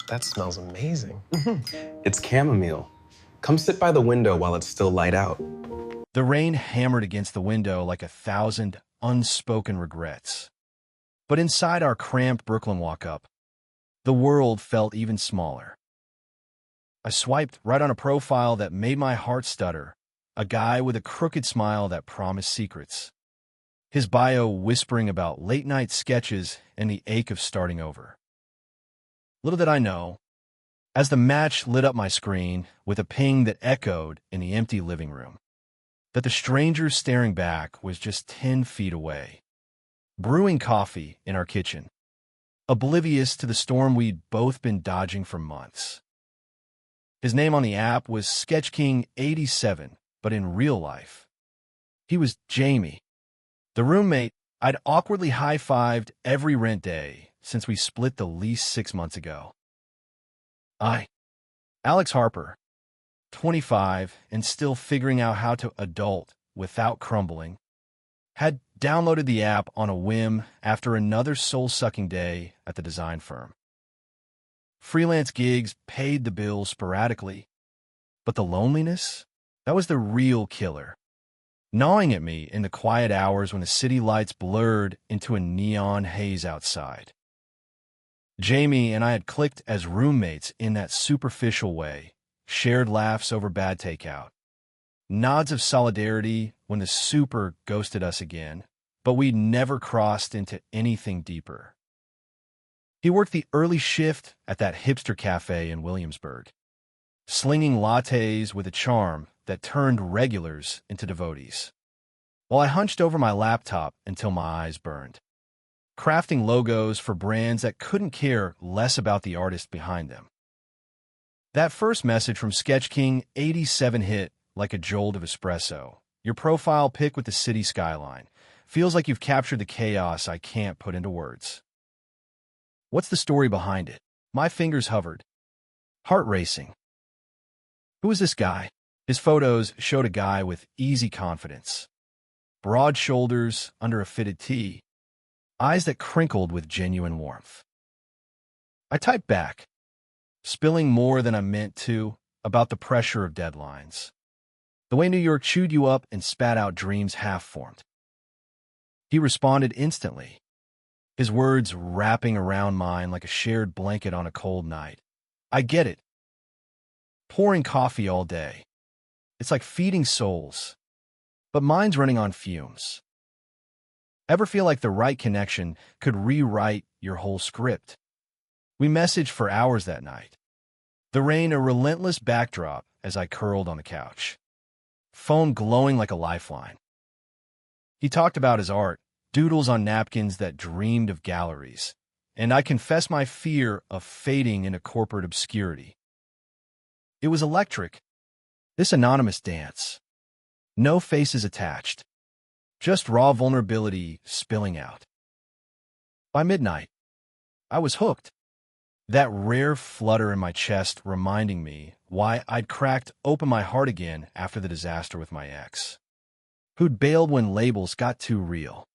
that smells amazing. It's chamomile. Come sit by the window while it's still light out. The rain hammered against the window like 1,000 unspoken regrets. But inside our cramped Brooklyn walk-up, the world felt even smaller. I swiped right on a profile that made my heart stutter, a guy with a crooked smile that promised secrets. His bio whispering about late-night sketches and the ache of starting over. Little did I know, as the match lit up my screen with a ping that echoed in the empty living room, that the stranger staring back was just 10 feet away, brewing coffee in our kitchen, oblivious to the storm we'd both been dodging for months. His name on the app was Sketch King 87, but in real life, he was Jamie, the roommate I'd awkwardly high-fived every rent day since we split the lease 6 months ago. Alex Harper, 25 and still figuring out how to adult without crumbling, had downloaded the app on a whim after another soul-sucking day at the design firm. Freelance gigs paid the bills sporadically, but the loneliness, that was the real killer, gnawing at me in the quiet hours when the city lights blurred into a neon haze outside. Jamie and I had clicked as roommates in that superficial way, shared laughs over bad takeout, nods of solidarity when the super ghosted us again, but we never crossed into anything deeper. He worked the early shift at that hipster cafe in Williamsburg, slinging lattes with a charm that turned regulars into devotees, while I hunched over my laptop until my eyes burned, crafting logos for brands that couldn't care less about the artist behind them. That first message from Sketch King 87 hit like a jolt of espresso. Your profile pic with the city skyline feels like you've captured the chaos I can't put into words. What's the story behind it? My fingers hovered, heart racing. Who is this guy? His photos showed a guy with easy confidence, broad shoulders under a fitted tee, eyes that crinkled with genuine warmth. I typed back, spilling more than I meant to about the pressure of deadlines, the way New York chewed you up and spat out dreams half-formed. He responded instantly, his words wrapping around mine like a shared blanket on a cold night. I get it. Pouring coffee all day. It's like feeding souls, but mine's running on fumes. Ever feel like the right connection could rewrite your whole script? We messaged for hours that night, the rain a relentless backdrop as I curled on the couch, phone glowing like a lifeline. He talked about his art, doodles on napkins that dreamed of galleries, and I confessed my fear of fading into corporate obscurity. It was electric, this anonymous dance. No faces attached, just raw vulnerability spilling out. By midnight, I was hooked, that rare flutter in my chest reminding me why I'd cracked open my heart again after the disaster with my ex, who'd bailed when labels got too real.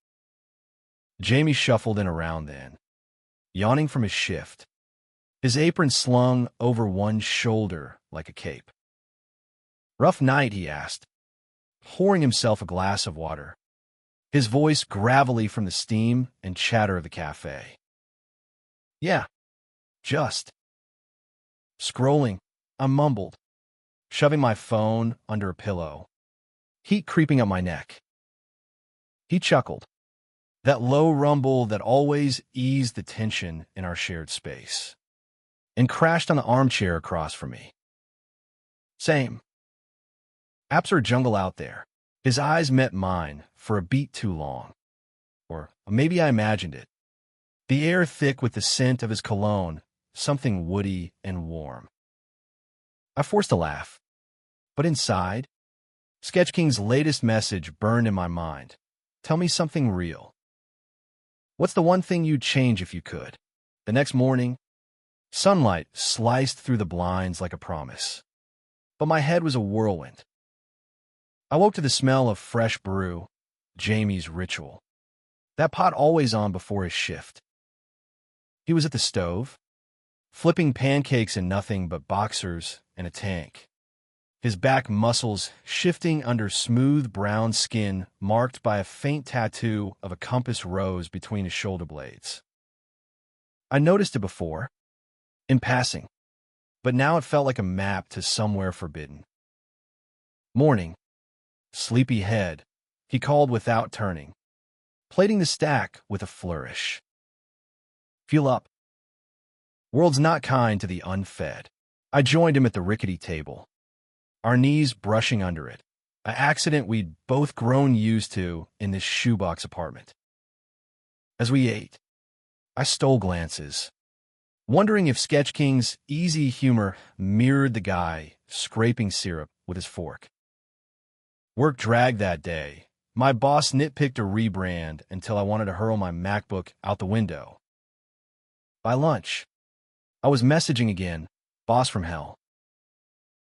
Jamie shuffled in around then, yawning from his shift, his apron slung over one shoulder like a cape. Rough night, he asked, pouring himself a glass of water, his voice gravelly from the steam and chatter of the cafe. Yeah, just. Scrolling, I mumbled, shoving my phone under a pillow, heat creeping up my neck. He chuckled, that low rumble that always eased the tension in our shared space, and crashed on the armchair across from me. Same. Apps are a jungle out there. His eyes met mine for a beat too long. Or maybe I imagined it. The air thick with the scent of his cologne, something woody and warm. I forced a laugh, but inside, Sketch King's latest message burned in my mind. Tell me something real. What's the one thing you'd change if you could? The next morning, sunlight sliced through the blinds like a promise. But my head was a whirlwind. I woke to the smell of fresh brew, Jamie's ritual. That pot always on before his shift. He was at the stove, flipping pancakes in nothing but boxers and a tank. His back muscles shifting under smooth brown skin marked by a faint tattoo of a compass rose between his shoulder blades. I noticed it before, in passing, but now it felt like a map to somewhere forbidden. Morning. Sleepy head, he called without turning, plating the stack with a flourish. Fuel up. World's not kind to the unfed. I joined him at the rickety table, our knees brushing under it, an accident we'd both grown used to in this shoebox apartment. As we ate, I stole glances, wondering if Sketch King's easy humor mirrored the guy scraping syrup with his fork. Work dragged that day. My boss nitpicked a rebrand until I wanted to hurl my MacBook out the window. By lunch, I was messaging again, boss from hell.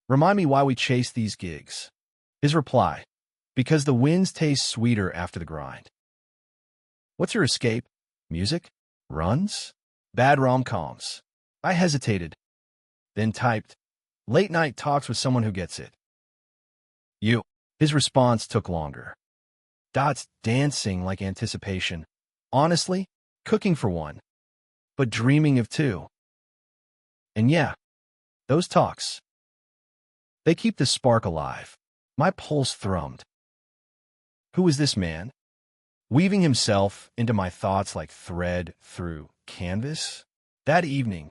Remind me why we chase these gigs. His reply, because the wins taste sweeter after the grind. What's your escape? Music? Runs? Bad rom-coms. I hesitated, then typed, late night talks with someone who gets it. You. His response took longer. Dots dancing like anticipation. Honestly, cooking for one, but dreaming of two. And yeah, those talks. They keep the spark alive. My pulse thrummed. Who is this man? Weaving himself into my thoughts like thread through canvas? That evening,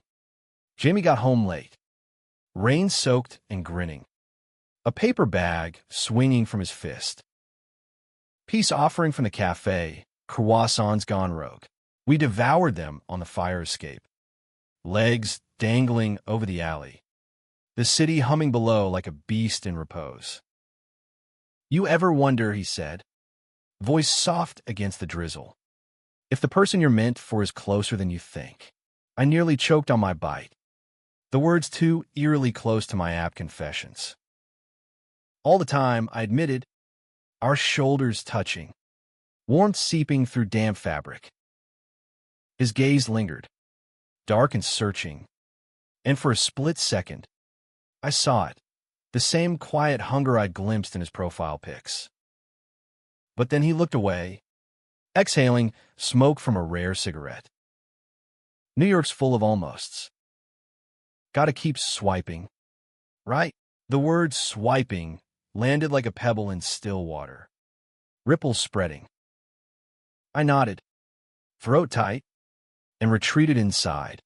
Jamie got home late, rain-soaked and grinning, a paper bag swinging from his fist. Peace offering from the cafe, croissants gone rogue. We devoured them on the fire escape, legs dangling over the alley, the city humming below like a beast in repose. You ever wonder, he said, voice soft against the drizzle, if the person you're meant for is closer than you think? I nearly choked on my bite, the words too eerily close to my apt confessions. All the time, I admitted, our shoulders touching, warmth seeping through damp fabric. His gaze lingered, dark and searching, and for a split second, I saw it, the same quiet hunger I'd glimpsed in his profile pics. But then he looked away, exhaling smoke from a rare cigarette. New York's full of almosts. Gotta keep swiping, right? The word swiping landed like a pebble in still water, ripples spreading. I nodded, throat tight, and retreated inside,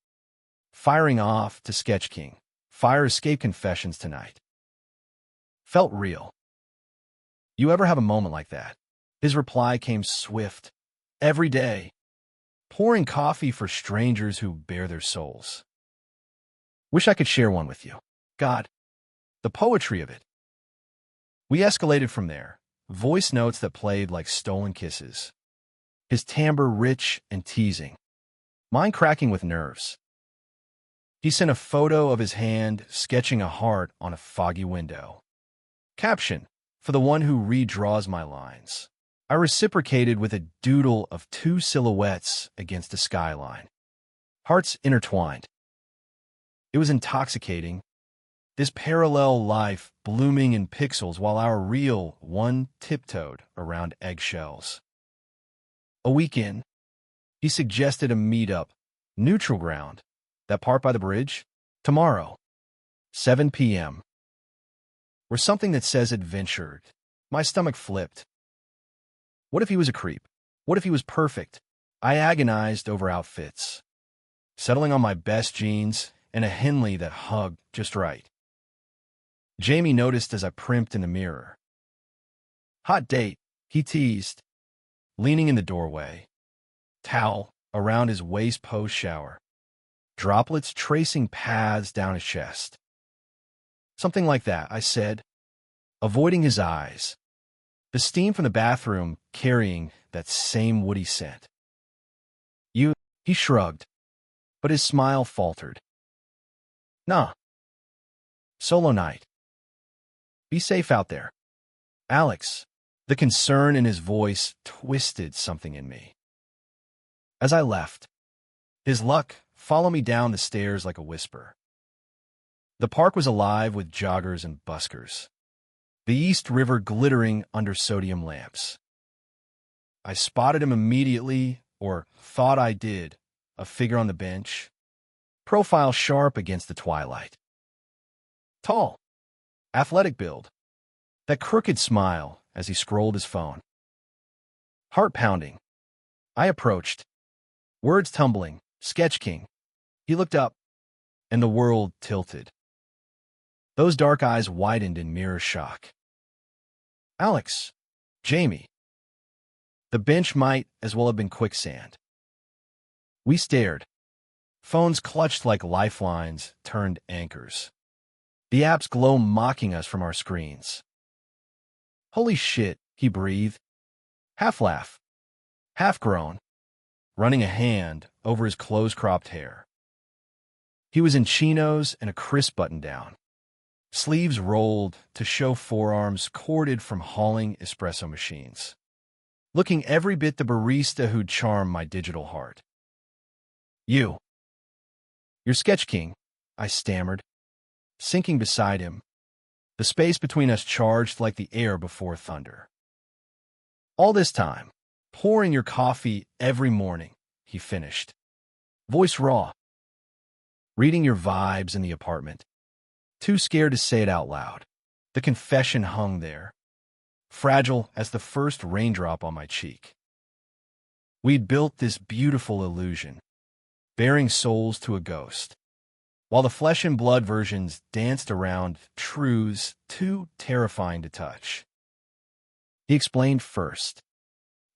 firing off to Sketch King, fire escape confessions tonight. Felt real. You ever have a moment like that? His reply came swift, every day, pouring coffee for strangers who bare their souls. Wish I could share one with you. God, the poetry of it. We escalated from there, voice notes that played like stolen kisses, his timbre rich and teasing, mine cracking with nerves. He sent a photo of his hand sketching a heart on a foggy window. Caption, for the one who redraws my lines. I reciprocated with a doodle of two silhouettes against the skyline, hearts intertwined. It was intoxicating, this parallel life blooming in pixels while our real one tiptoed around eggshells. A week in, he suggested a meetup, neutral ground, that part by the bridge, tomorrow, 7 p.m. Or something that says adventured. My stomach flipped. What if he was a creep? What if he was perfect? I agonized over outfits, settling on my best jeans and a Henley that hugged just right. Jamie noticed as I primped in the mirror. Hot date, he teased, leaning in the doorway, towel around his waist post-shower, droplets tracing paths down his chest. Something like that, I said, avoiding his eyes, the steam from the bathroom carrying that same woody scent. You, he shrugged, but his smile faltered. Nah. Solo night. Be safe out there. Alex, the concern in his voice twisted something in me. As I left, his luck follow me down the stairs like a whisper. The park was alive with joggers and buskers, the East River glittering under sodium lamps. I spotted him immediately, or thought I did, a figure on the bench, profile sharp against the twilight. Tall, athletic build, that crooked smile as he scrolled his phone. Heart pounding. I approached, words tumbling, "Sketch King." He looked up, and the world tilted. Those dark eyes widened in mirror shock. "Alex, Jamie." The bench might as well have been quicksand. We stared. Phones clutched like lifelines turned anchors. The apps glow mocking us from our screens. "Holy shit," he breathed. Half laugh, half groan, running a hand over his close-cropped hair. He was in chinos and a crisp button-down, sleeves rolled to show forearms corded from hauling espresso machines, looking every bit the barista who'd charmed my digital heart. You're Sketch King," I stammered, sinking beside him, the space between us charged like the air before thunder. "All this time, pouring your coffee every morning," he finished, voice raw. "Reading your vibes in the apartment, too scared to say it out loud." The confession hung there, fragile as the first raindrop on my cheek. We'd built this beautiful illusion, bearing souls to a ghost, while the flesh and blood versions danced around truths too terrifying to touch. He explained first,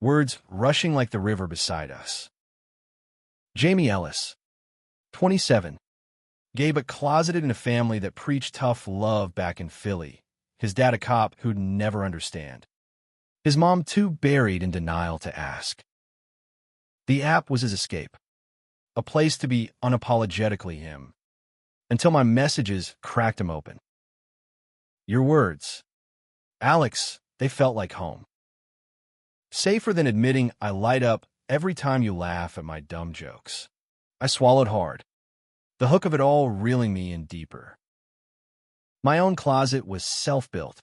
words rushing like the river beside us. Jamie Ellis, 27, gay but closeted in a family that preached tough love back in Philly. His dad a cop who'd never understand. His mom too buried in denial to ask. The app was his escape, a place to be unapologetically him, until my messages cracked him open. Your words, Alex, they felt like home. Safer than admitting I light up every time you laugh at my dumb jokes. I swallowed hard, the hook of it all reeling me in deeper. My own closet was self-built.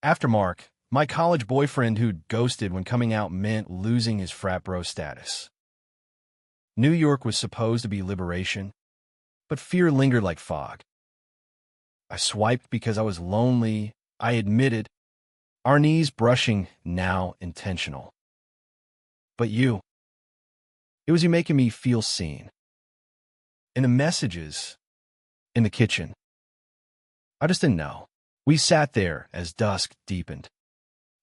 After Mark, my college boyfriend who'd ghosted when coming out meant losing his frat bro status. New York was supposed to be liberation, but fear lingered like fog. I swiped because I was lonely, I admitted, our knees brushing now intentional. But you, it was you making me feel seen. In the messages, in the kitchen. I just didn't know. We sat there as dusk deepened,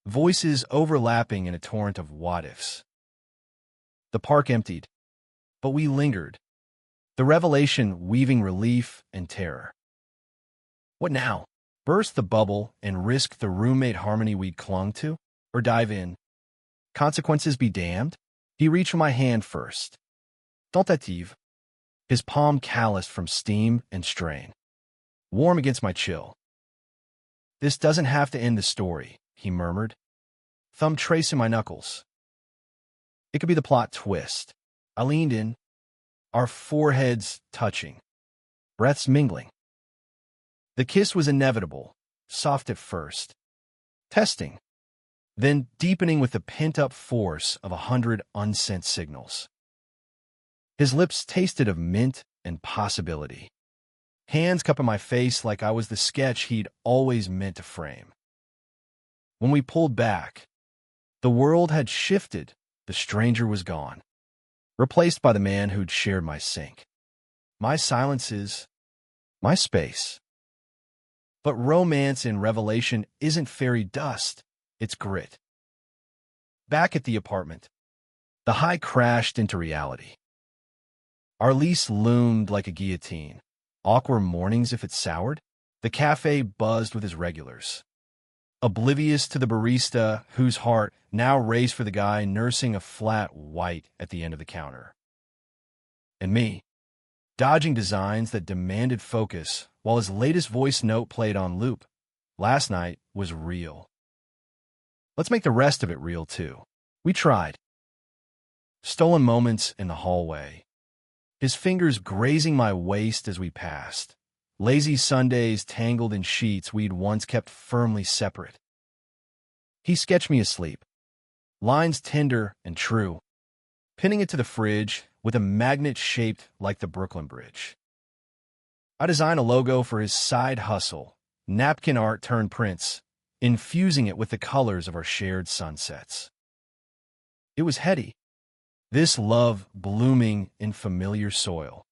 voices overlapping in a torrent of what-ifs. The park emptied, but we lingered, the revelation weaving relief and terror. What now? Burst the bubble and risk the roommate harmony we'd clung to? Or dive in? Consequences be damned? He reached for my hand first. Tentative, his palm calloused from steam and strain, warm against my chill. This doesn't have to end the story, he murmured, thumb tracing my knuckles. It could be the plot twist. I leaned in, our foreheads touching, breaths mingling. The kiss was inevitable, soft at first, testing, then deepening with the pent-up force of 100 unsent signals. His lips tasted of mint and possibility, hands cupping my face like I was the sketch he'd always meant to frame. When we pulled back, the world had shifted, the stranger was gone, replaced by the man who'd shared my sink. My silences, my space. But romance in Revelation isn't fairy dust, it's grit. Back at the apartment, the high crashed into reality. Our lease loomed like a guillotine. Awkward mornings if it soured. The cafe buzzed with his regulars, oblivious to the barista whose heart now raced for the guy nursing a flat white at the end of the counter. And me, dodging designs that demanded focus while his latest voice note played on loop. Last night was real. Let's make the rest of it real, too. We tried. Stolen moments in the hallway. his fingers grazing my waist as we passed. Lazy Sundays tangled in sheets we'd once kept firmly separate. He sketched me asleep, lines tender and true, pinning it to the fridge with a magnet shaped like the Brooklyn Bridge. I designed a logo for his side hustle, napkin art turned prints, infusing it with the colors of our shared sunsets. It was heady, this love blooming in familiar soil.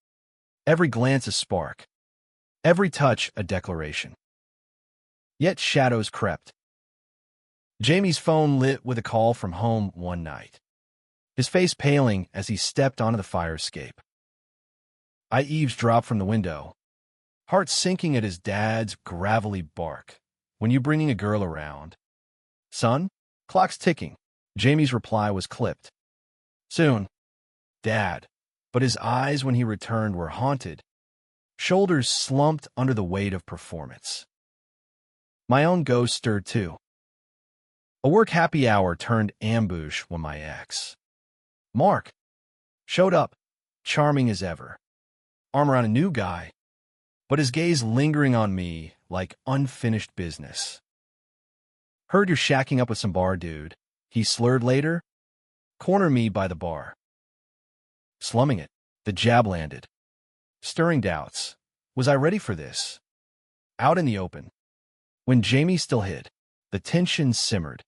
Every glance a spark, every touch a declaration. Yet shadows crept. Jamie's phone lit with a call from home one night, his face paling as he stepped onto the fire escape. I eavesdropped from the window, heart sinking at his dad's gravelly bark. "When you bringing a girl around?" "Son, clock's ticking." Jamie's reply was clipped. "Soon, Dad." But his eyes when he returned were haunted, shoulders slumped under the weight of performance. My own ghost stirred too. A work happy hour turned ambush when my ex, Mark, showed up, charming as ever, arm around a new guy, but his gaze lingering on me like unfinished business. "Heard you're shacking up with some bar dude," he slurred later. "Corner me by the bar." Slumming it, the jab landed, stirring doubts. Was I ready for this? Out in the open, when Jamie still hid, the tension simmered,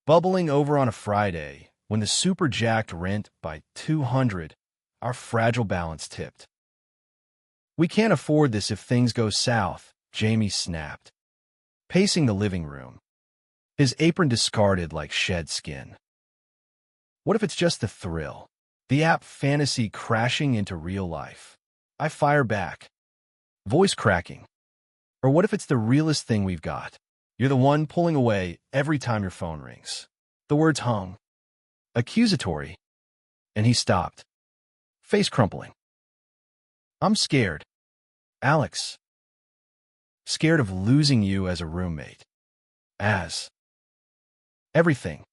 bubbling over on a Friday when the super jacked rent by $200, our fragile balance tipped. "We can't afford this if things go south," Jamie snapped, pacing the living room, his apron discarded like shed skin. What if it's just the thrill, the app fantasy crashing into real life? I fire back, voice cracking. Or what if it's the realest thing we've got? You're the one pulling away every time your phone rings. The words hung, accusatory, and he stopped, face crumpling. "I'm scared, Alex. Scared of losing you as a roommate. As everything.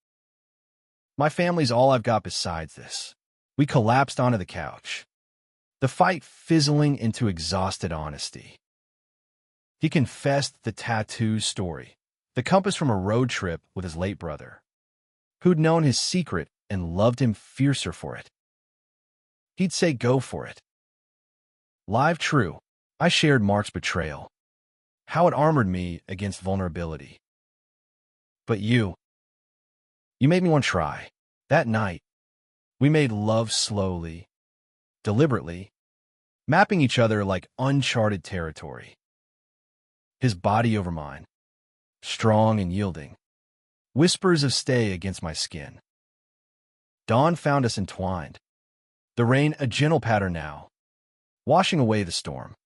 My family's all I've got besides this." We collapsed onto the couch, the fight fizzling into exhausted honesty. He confessed the tattoo story, the compass from a road trip with his late brother, who'd known his secret and loved him fiercer for it. He'd say go for it. Live true, I shared Mark's betrayal, how it armored me against vulnerability. But you made me want to try. That night, we made love slowly, deliberately, mapping each other like uncharted territory. His body over mine, strong and yielding, whispers of stay against my skin. Dawn found us entwined, the rain a gentle patter now, washing away the storm.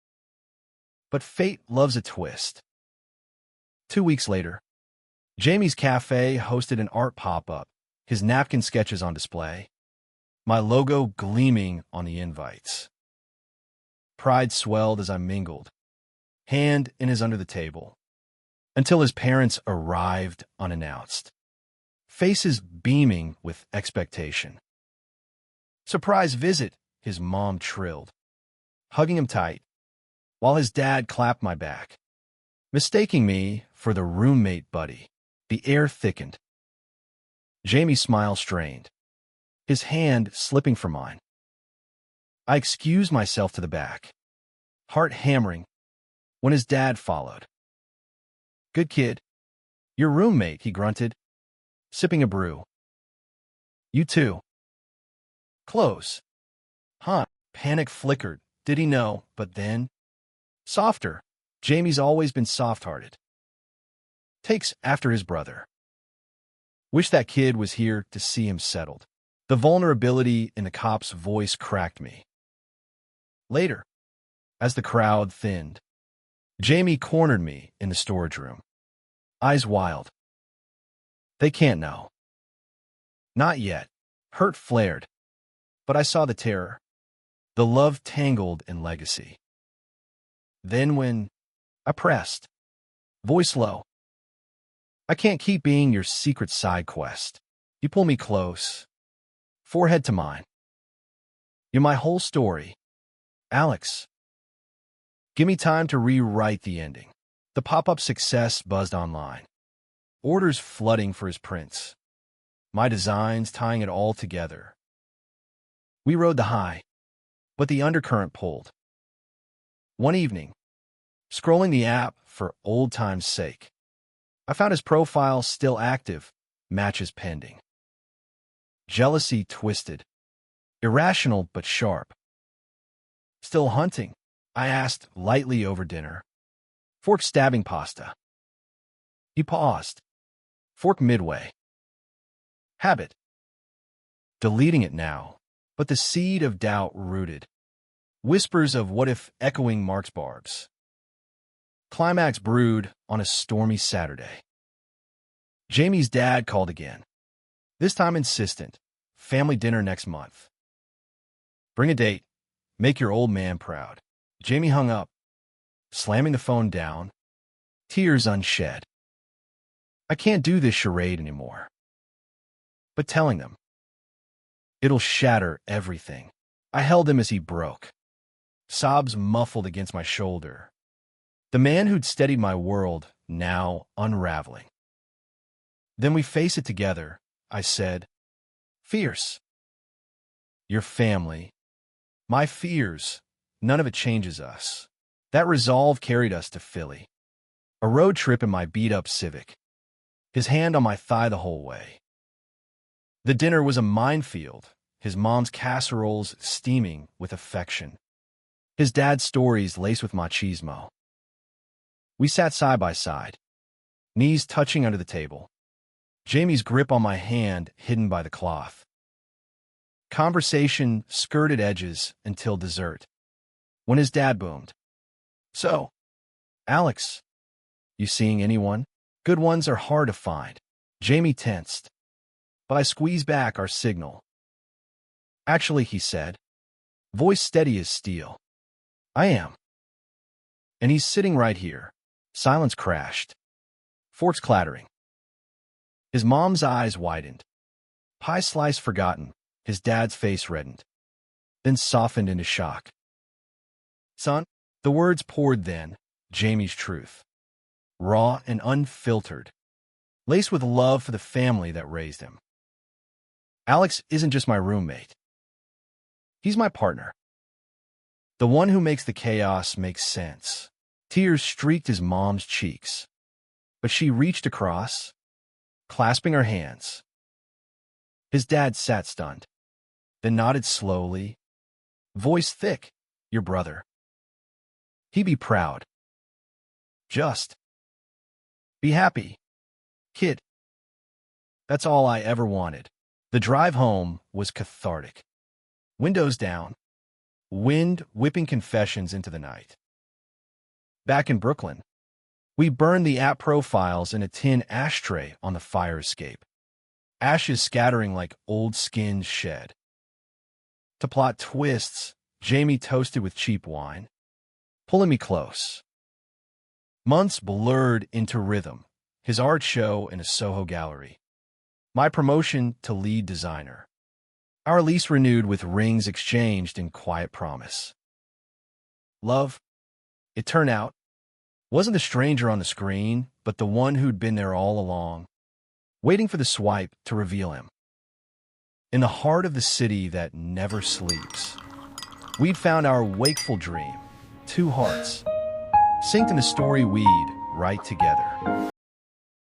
But fate loves a twist. 2 weeks later, Jamie's cafe hosted an art pop-up, his napkin sketches on display, my logo gleaming on the invites. Pride swelled as I mingled, hand in his under the table, until his parents arrived unannounced, faces beaming with expectation. "Surprise visit," his mom trilled, hugging him tight, while his dad clapped my back, mistaking me for the roommate buddy. The air thickened. Jamie's smile strained, his hand slipping from mine. I excused myself to the back, heart hammering, when his dad followed. "Good kid. Your roommate," he grunted, sipping a brew. "You too." "Close." "Huh." Panic flickered. Did he know? But then, softer. Jamie's always been soft-hearted. Takes after his brother. Wish that kid was here to see him settled. The vulnerability in the cop's voice cracked me. Later, as the crowd thinned, Jamie cornered me in the storage room, eyes wild. "They can't know." Not yet. Hurt flared, but I saw the terror, the love tangled in legacy. Then when I pressed, voice low, "I can't keep being your secret side quest." You pull me close, forehead to mine. "You're my whole story, Alex, give me time to rewrite the ending. The pop-up success buzzed online. Orders flooding for his prints. My designs tying it all together. We rode the high, but the undercurrent pulled. One evening, scrolling the app for old time's sake, I found his profile still active, matches pending. Jealousy twisted, irrational but sharp. Still hunting? I asked lightly over dinner. Fork stabbing pasta. He paused. Fork midway. Habit. Deleting it now, but the seed of doubt rooted. Whispers of what if echoing Mark's barbs. Climax brewed on a stormy Saturday. Jamie's dad called again. This time insistent. Family dinner next month. Bring a date. Make your old man proud. Jamie hung up, slamming the phone down, tears unshed. I can't do this charade anymore. But telling them, it'll shatter everything. I held him as he broke. Sobs muffled against my shoulder. The man who'd steadied my world, now unraveling. Then we face it together, I said. Fierce. Your family. My fears. None of it changes us. That resolve carried us to Philly. A road trip in my beat-up Civic. His hand on my thigh the whole way. The dinner was a minefield, his mom's casseroles steaming with affection. His dad's stories laced with machismo. We sat side by side, knees touching under the table. Jamie's grip on my hand hidden by the cloth. Conversation skirted edges until dessert, when his dad boomed. So, Alex, you seeing anyone? Good ones are hard to find. Jamie tensed, but I squeezed back our signal. Actually, he said, voice steady as steel. I am. And he's sitting right here. Silence crashed. Forks clattering. His mom's eyes widened. Pie slice forgotten. His dad's face reddened, then softened into shock. Son, the words poured then, Jamie's truth. Raw and unfiltered, laced with love for the family that raised him. Alex isn't just my roommate. He's my partner. The one who makes the chaos make sense. Tears streaked his mom's cheeks, but she reached across, clasping her hands. His dad sat stunned, then nodded slowly, voice thick, your brother. He be proud. Just be happy, kid. That's all I ever wanted. The drive home was cathartic. Windows down, wind whipping confessions into the night. Back in Brooklyn, we burned the app profiles in a tin ashtray on the fire escape, ashes scattering like old skins shed. To plot twists, Jamie toasted with cheap wine, pulling me close. Months blurred into rhythm, his art show in a Soho gallery. My promotion to lead designer. Our lease renewed with rings exchanged in quiet promise. Love, it turned out, wasn't the stranger on the screen, but the one who'd been there all along, waiting for the swipe to reveal him. In the heart of the city that never sleeps, we'd found our wakeful dream, two hearts, synced in a story we'd write together.